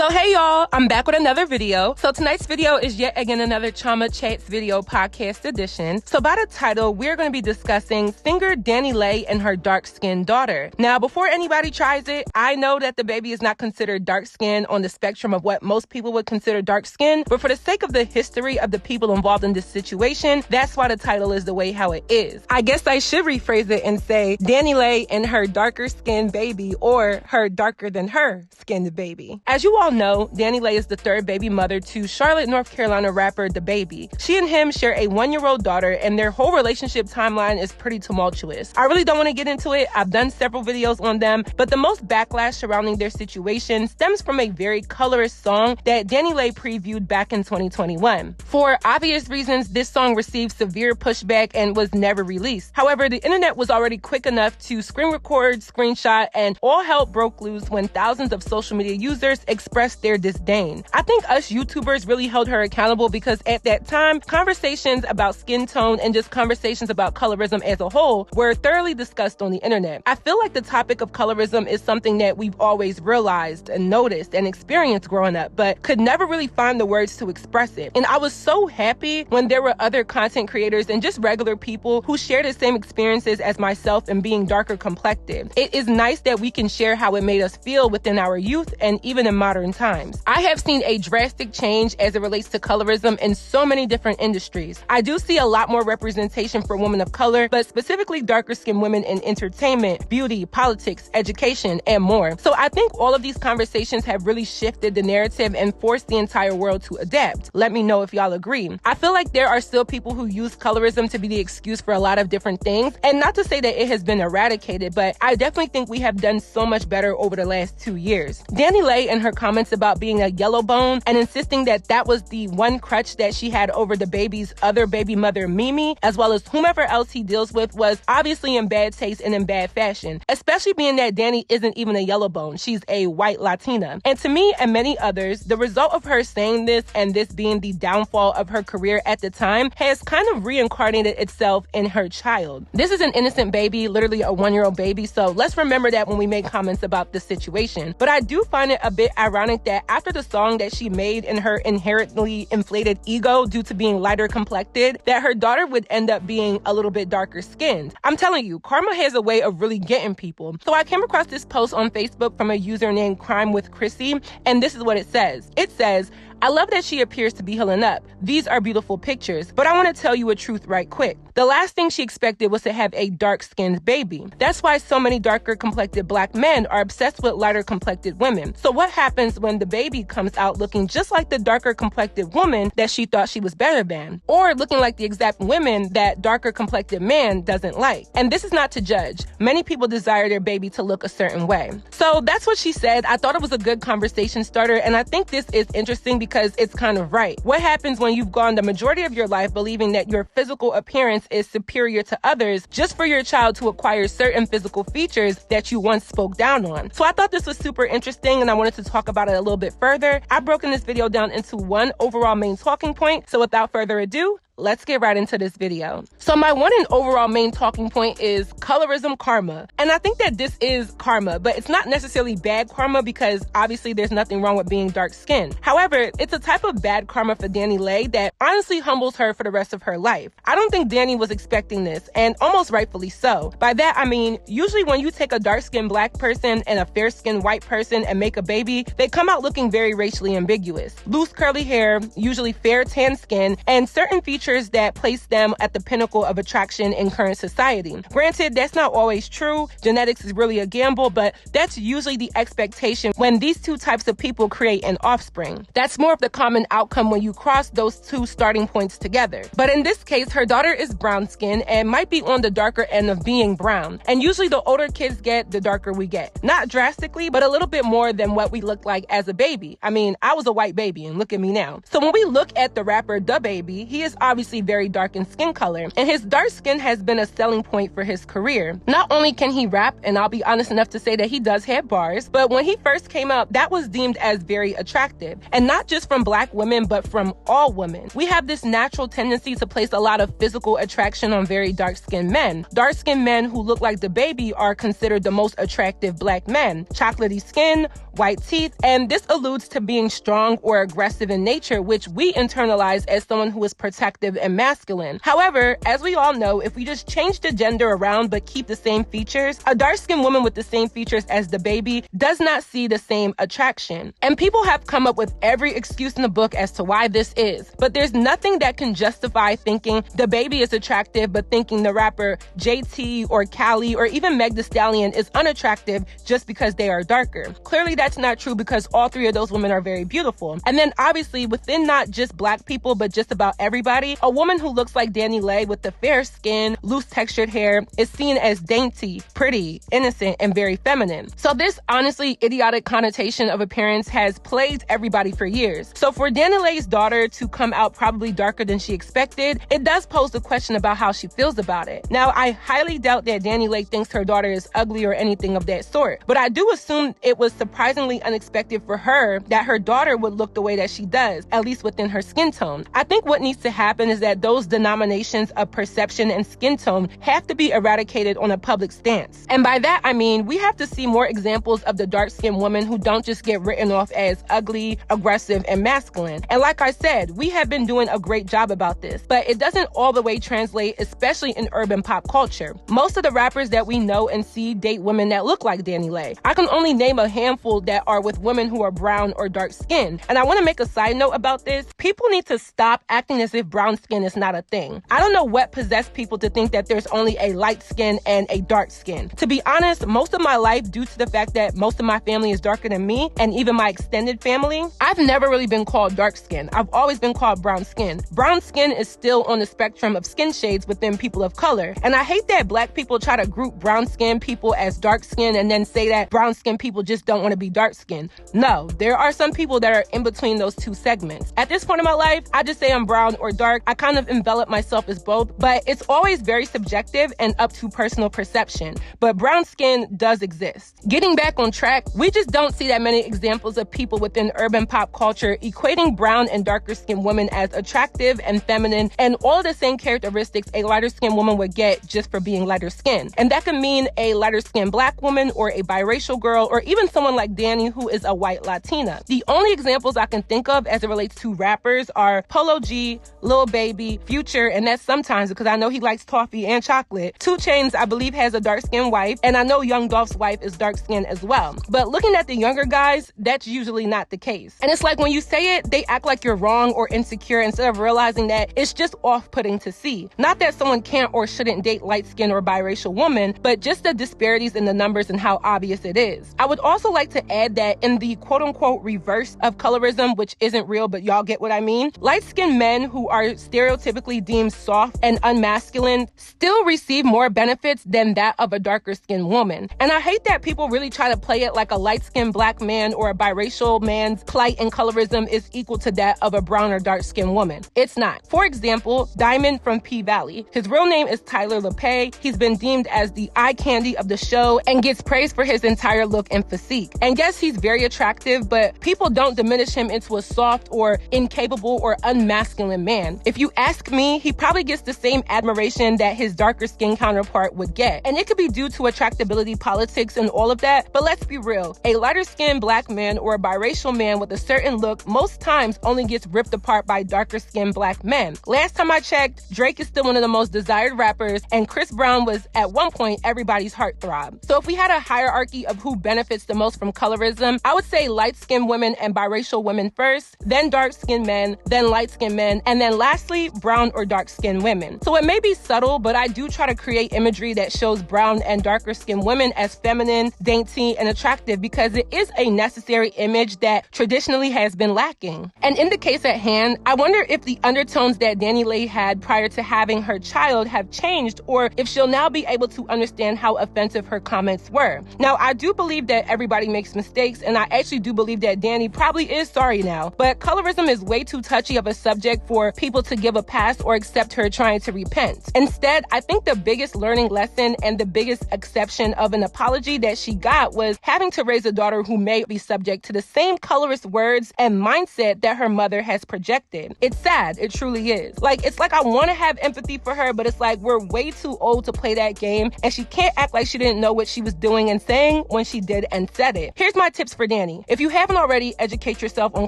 So hey y'all, I'm back with another video. So tonight's video is yet again another Chioma Chats video podcast edition. So by the title, we're going to be discussing singer Dani Leigh and her dark-skinned daughter. Now, before anybody tries it, I know that the baby is not considered dark-skinned on the spectrum of what most people would consider dark-skinned, but for the sake of the history of the people involved in this situation, that's why the title is the way how it is. I guess I should rephrase it and say Dani Leigh and her darker-skinned baby, or her darker-than-her-skinned baby. As you all know, Dani Leigh is the third baby mother to Charlotte, North Carolina rapper DaBaby. She and him share a 1-year-old daughter, and their whole relationship timeline is pretty tumultuous. I really don't want to get into it. I've done several videos on them, but the most backlash surrounding their situation stems from a very colorist song that Dani Leigh previewed back in 2021. For obvious reasons, this song received severe pushback and was never released. However, the internet was already quick enough to screen record, screenshot, and all hell broke loose when thousands of social media users expressed their disdain. I think us YouTubers really held her accountable because at that time, conversations about skin tone and just conversations about colorism as a whole were thoroughly discussed on the internet. I feel like the topic of colorism is something that we've always realized and noticed and experienced growing up, but could never really find the words to express it. And I was so happy when there were other content creators and just regular people who share the same experiences as myself in being darker complected. It is nice that we can share how it made us feel within our youth and even in modern times. I have seen a drastic change as it relates to colorism in so many different industries. I do see a lot more representation for women of color, but specifically darker skinned women in entertainment, beauty, politics, education, and more. So I think all of these conversations have really shifted the narrative and forced the entire world to adapt. Let me know if y'all agree. I feel like there are still people who use colorism to be the excuse for a lot of different things, and not to say that it has been eradicated, but I definitely think we have done so much better over the last 2 years. Dani Leigh and her comments about being a yellow bone and insisting that that was the one crutch that she had over DaBaby's other baby mother, Mimi, as well as whomever else he deals with, was obviously in bad taste and in bad fashion, especially being that Dani isn't even a yellow bone. She's a white Latina. And to me and many others, the result of her saying this and this being the downfall of her career at the time has kind of reincarnated itself in her child. This is an innocent baby, literally a 1-year-old baby, so let's remember that when we make comments about this situation. But I do find it a bit ironic that after the song that she made in her inherently inflated ego due to being lighter complected, that her daughter would end up being a little bit darker skinned. I'm telling you, karma has a way of really getting people. So I came across this post on Facebook from a user named Crime with Chrissy, and this is what it says. It says, "I love that she appears to be healing up. These are beautiful pictures, but I want to tell you a truth right quick. The last thing she expected was to have a dark-skinned baby. That's why so many darker complected black men are obsessed with lighter complected women. So what happens when the baby comes out looking just like the darker complected woman that she thought she was better than, or looking like the exact women that darker complected man doesn't like? And this is not to judge. Many people desire their baby to look a certain way." So that's what she said. I thought it was a good conversation starter, and I think this is interesting because it's kind of right. What happens when you've gone the majority of your life believing that your physical appearance is superior to others just for your child to acquire certain physical features that you once spoke down on? So I thought this was super interesting, and I wanted to talk about it a little bit further. I've broken this video down into one overall main talking point, so without further ado, let's get right into this video. So my one and overall main talking point is colorism karma. And I think that this is karma, but it's not necessarily bad karma because obviously there's nothing wrong with being dark skinned. However, it's a type of bad karma for Dani Leigh that honestly humbles her for the rest of her life. I don't think Dani was expecting this, and almost rightfully so. By that, I mean, usually when you take a dark-skinned black person and a fair-skinned white person and make a baby, they come out looking very racially ambiguous. Loose curly hair, usually fair tan skin, and certain features that place them at the pinnacle of attraction in current society. Granted, that's not always true. Genetics is really a gamble, but that's usually the expectation when these two types of people create an offspring. That's more of the common outcome when you cross those two starting points together. But in this case, her daughter is brown skinned and might be on the darker end of being brown. And usually the older kids get, the darker we get. Not drastically, but a little bit more than what we looked like as a baby. I mean, I was a white baby and look at me now. So when we look at the rapper DaBaby, he is obviously obviously very dark in skin color, and his dark skin has been a selling point for his career. Not only can he rap, and I'll be honest enough to say that he does have bars, but when he first came out, that was deemed as very attractive. And not just from black women, but from all women. We have this natural tendency to place a lot of physical attraction on very dark-skinned men. Dark-skinned men who look like the baby are considered the most attractive black men. Chocolatey skin, white teeth, and this alludes to being strong or aggressive in nature, which we internalize as someone who is protective and masculine. However, as we all know, if we just change the gender around but keep the same features, a dark-skinned woman with the same features as the baby does not see the same attraction. And people have come up with every excuse in the book as to why this is, but there's nothing that can justify thinking the baby is attractive but thinking the rapper JT or Cali or even Meg Thee Stallion is unattractive just because they are darker. Clearly that's not true, because all three of those women are very beautiful. And then obviously within not just black people but just about everybody, a woman who looks like DaniLeigh with the fair skin, loose textured hair is seen as dainty, pretty, innocent, and very feminine. So this honestly idiotic connotation of appearance has plagued everybody for years. So for DaniLeigh's daughter to come out probably darker than she expected, it does pose the question about how she feels about it. Now, I highly doubt that DaniLeigh thinks her daughter is ugly or anything of that sort, but I do assume it was surprisingly unexpected for her that her daughter would look the way that she does, at least within her skin tone. I think what needs to happen is that those denominations of perception and skin tone have to be eradicated on a public stance. And by that, I mean we have to see more examples of the dark-skinned women who don't just get written off as ugly, aggressive, and masculine. And like I said, we have been doing a great job about this, but it doesn't all the way translate, especially in urban pop culture. Most of the rappers that we know and see date women that look like DaniLeigh. I can only name a handful that are with women who are brown or dark skinned. And I want to make a side note about this. People need to stop acting as if brown skin is not a thing. I don't know what possessed people to think that there's only a light skin and a dark skin. To be honest, most of my life, due to the fact that most of my family is darker than me, and even my extended family, I've never really been called dark skin. I've always been called brown skin. Brown skin is still on the spectrum of skin shades within people of color. And I hate that black people try to group brown skin people as dark skin and then say that brown skin people just don't want to be dark skin. No, there are some people that are in between those two segments. At this point in my life, I just say I'm brown or dark. I kind of envelop myself as both, but it's always very subjective and up to personal perception. But brown skin does exist. Getting back on track, we just don't see that many examples of people within urban pop culture equating brown and darker skinned women as attractive and feminine and all of the same characteristics a lighter skinned woman would get just for being lighter skinned. And that can mean a lighter skinned black woman or a biracial girl or even someone like Dani who is a white Latina. The only examples I can think of as it relates to rappers are Polo G, Lil Baby, Future, and that's sometimes because I know he likes toffee and chocolate. 2 Chainz, I believe, has a dark-skinned wife, and I know Young Dolph's wife is dark-skinned as well. But looking at the younger guys, that's usually not the case. And it's like when you say it, they act like you're wrong or insecure instead of realizing that it's just off-putting to see. Not that someone can't or shouldn't date light-skinned or biracial women, but just the disparities in the numbers and how obvious it is. I would also like to add that in the quote-unquote reverse of colorism, which isn't real, but y'all get what I mean, light-skinned men who are stereotypically deemed soft and unmasculine still receive more benefits than that of a darker-skinned woman. And I hate that people really try to play it like a light-skinned black man or a biracial man's plight in colorism is equal to that of a brown or dark-skinned woman. It's not. For example, Diamond from P-Valley. His real name is Tyler LePay. He's been deemed as the eye candy of the show and gets praised for his entire look and physique. And yes, he's very attractive, but people don't diminish him into a soft or incapable or unmasculine man. If you ask me, he probably gets the same admiration that his darker skin counterpart would get. And it could be due to attractability politics and all of that, but let's be real. A lighter skinned black man or a biracial man with a certain look most times only gets ripped apart by darker skinned black men. Last time I checked, Drake is still one of the most desired rappers, and Chris Brown was at one point everybody's heartthrob. So if we had a hierarchy of who benefits the most from colorism, I would say light-skinned women and biracial women first, then dark-skinned men, then light-skinned men, and then lastly, brown or dark-skinned women. So it may be subtle, but I do try to create imagery that shows brown and darker-skinned women as feminine, dainty, and attractive because it is a necessary image that traditionally has been lacking. And in the case at hand, I wonder if the undertones that DaniLeigh had prior to having her child have changed, or if she'll now be able to understand how offensive her comments were. Now, I do believe that everybody makes mistakes, and I actually do believe that Dani probably is sorry now, but colorism is way too touchy of a subject for people able to give a pass or accept her trying to repent. Instead, I think the biggest learning lesson and the biggest exception of an apology that she got was having to raise a daughter who may be subject to the same colorist words and mindset that her mother has projected. It's sad. It truly is. It's like I want to have empathy for her, but it's like we're way too old to play that game, and she can't act like she didn't know what she was doing and saying when she did and said it. Here's my tips for Dani. If you haven't already, educate yourself on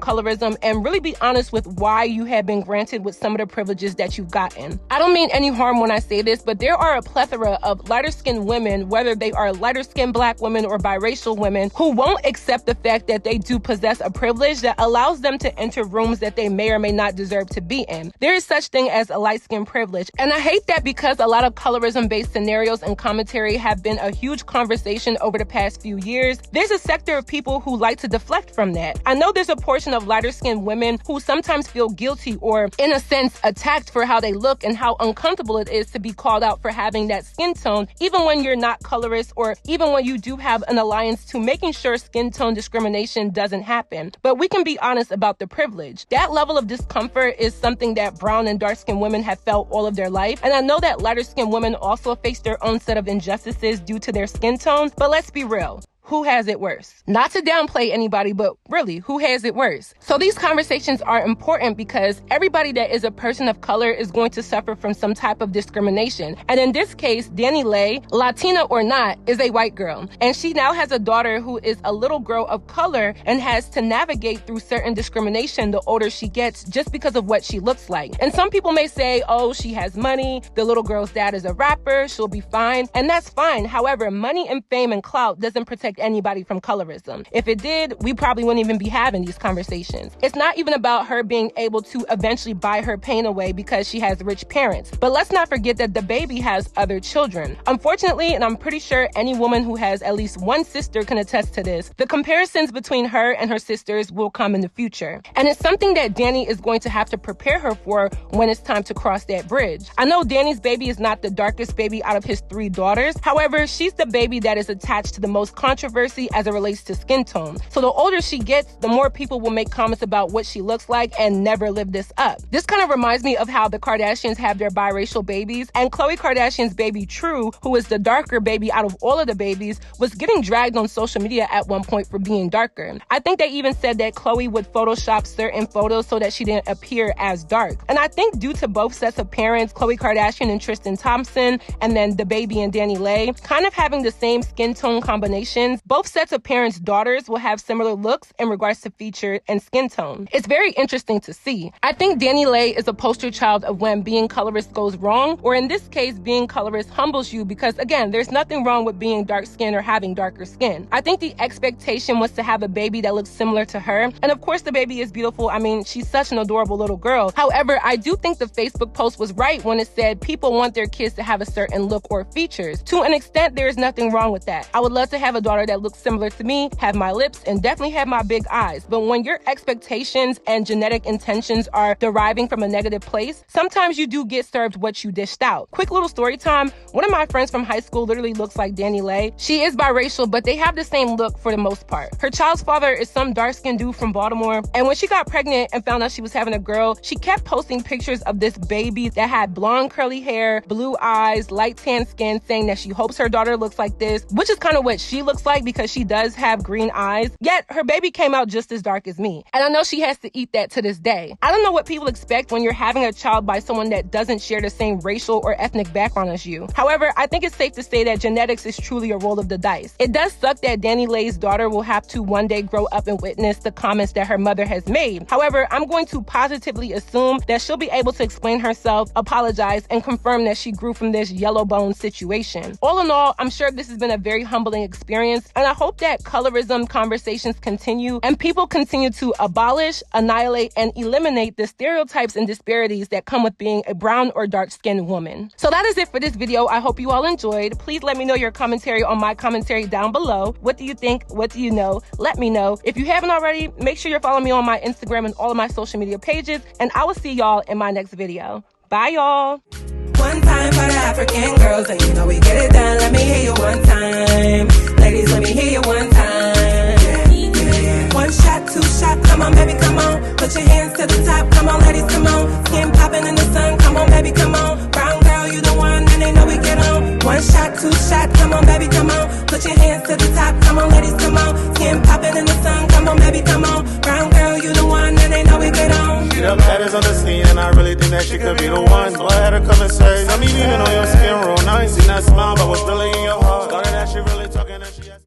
colorism and really be honest with why you have been granted with some of the privileges that you've gotten. I don't mean any harm when I say this, but there are a plethora of lighter-skinned women, whether they are lighter-skinned black women or biracial women, who won't accept the fact that they do possess a privilege that allows them to enter rooms that they may or may not deserve to be in. There is such thing as a light-skin privilege, and I hate that because a lot of colorism-based scenarios and commentary have been a huge conversation over the past few years. There's a sector of people who like to deflect from that. I know there's a portion of lighter-skinned women who sometimes feel guilty or, in a sense, attacked for how they look and how uncomfortable it is to be called out for having that skin tone, even when you're not colorist or even when you do have an alliance to making sure skin tone discrimination doesn't happen. But we can be honest about the privilege. That level of discomfort is something that brown and dark-skinned women have felt all of their life. And I know that lighter-skinned women also face their own set of injustices due to their skin tone, but let's be real. Who has it worse? Not to downplay anybody, but really, who has it worse? So these conversations are important because everybody that is a person of color is going to suffer from some type of discrimination. And in this case, Dani Leigh, Latina or not, is a white girl. And she now has a daughter who is a little girl of color and has to navigate through certain discrimination the older she gets just because of what she looks like. And some people may say, oh, she has money, the little girl's dad is a rapper, she'll be fine. And that's fine. However, money and fame and clout doesn't protect anybody from colorism. If it did, we probably wouldn't even be having these conversations. It's not even about her being able to eventually buy her pain away because she has rich parents. But let's not forget that the baby has other children. Unfortunately, and I'm pretty sure any woman who has at least one sister can attest to this, the comparisons between her and her sisters will come in the future. And it's something that Dani is going to have to prepare her for when it's time to cross that bridge. I know Dani's baby is not the darkest baby out of his 3 daughters. However, she's the baby that is attached to the most controversial as it relates to skin tone. So the older she gets, the more people will make comments about what she looks like and never live this up. This kind of reminds me of how the Kardashians have their biracial babies, and Khloe Kardashian's baby True, who is the darker baby out of all of the babies, was getting dragged on social media at one point for being darker. I think they even said that Khloe would Photoshop certain photos so that she didn't appear as dark. And I think due to both sets of parents, Khloe Kardashian and Tristan Thompson, and then the baby and Dani Leigh, kind of having the same skin tone combinations, both sets of parents' daughters will have similar looks in regards to feature and skin tone. It's very interesting to see. I think Dani Leigh is a poster child of when being colorist goes wrong, or in this case, being colorist humbles you because, again, there's nothing wrong with being dark skinned or having darker skin. I think the expectation was to have a baby that looks similar to her. And of course, the baby is beautiful. I mean, she's such an adorable little girl. However, I do think the Facebook post was right when it said people want their kids to have a certain look or features. To an extent, there is nothing wrong with that. I would love to have a daughter that looks similar to me, have my lips, and definitely have my big eyes. But when your expectations and genetic intentions are deriving from a negative place, sometimes you do get served what you dished out. Quick little story time. One of my friends from high school literally looks like Dani Leigh. She is biracial, but they have the same look for the most part. Her child's father is some dark-skinned dude from Baltimore, and when she got pregnant and found out she was having a girl, she kept posting pictures of this baby that had blonde curly hair, blue eyes, light tan skin, saying that she hopes her daughter looks like this, which is kind of what she looks like because she does have green eyes, yet her baby came out just as dark as me. And I know she has to eat that to this day. I don't know what people expect when you're having a child by someone that doesn't share the same racial or ethnic background as you. However, I think it's safe to say that genetics is truly a roll of the dice. It does suck that Dani Leigh's daughter will have to one day grow up and witness the comments that her mother has made. However, I'm going to positively assume that she'll be able to explain herself, apologize, and confirm that she grew from this yellow bone situation. All in all, I'm sure this has been a very humbling experience, and I hope that colorism conversations continue and people continue to abolish, annihilate, and eliminate the stereotypes and disparities that come with being a brown or dark-skinned woman. So that is it for this video. I hope you all enjoyed. Please let me know your commentary on my commentary down below. What do you think? What do you know? Let me know. If you haven't already, make sure you're following me on my Instagram and all of my social media pages, and I will see y'all in my next video. Bye, y'all. One time for the African girls, and you know we get it done. Let me hear you one time. Ladies, let me hear you one time. Yeah, yeah, yeah. One shot, two shot, come on, baby, come on. Put your hands to the top, come on, ladies, come on. Skin popping and the top, come on, ladies, come on. Skin popping in the sun, come on, baby, come on. Brown girl, you the one, and they know we get on. She the baddest on the scene, and I really think that she could be the one. So I had her come and say, tell me leaving on your skin real nice. Seen that smile, but what's really in your heart? Thought that she really talking, and she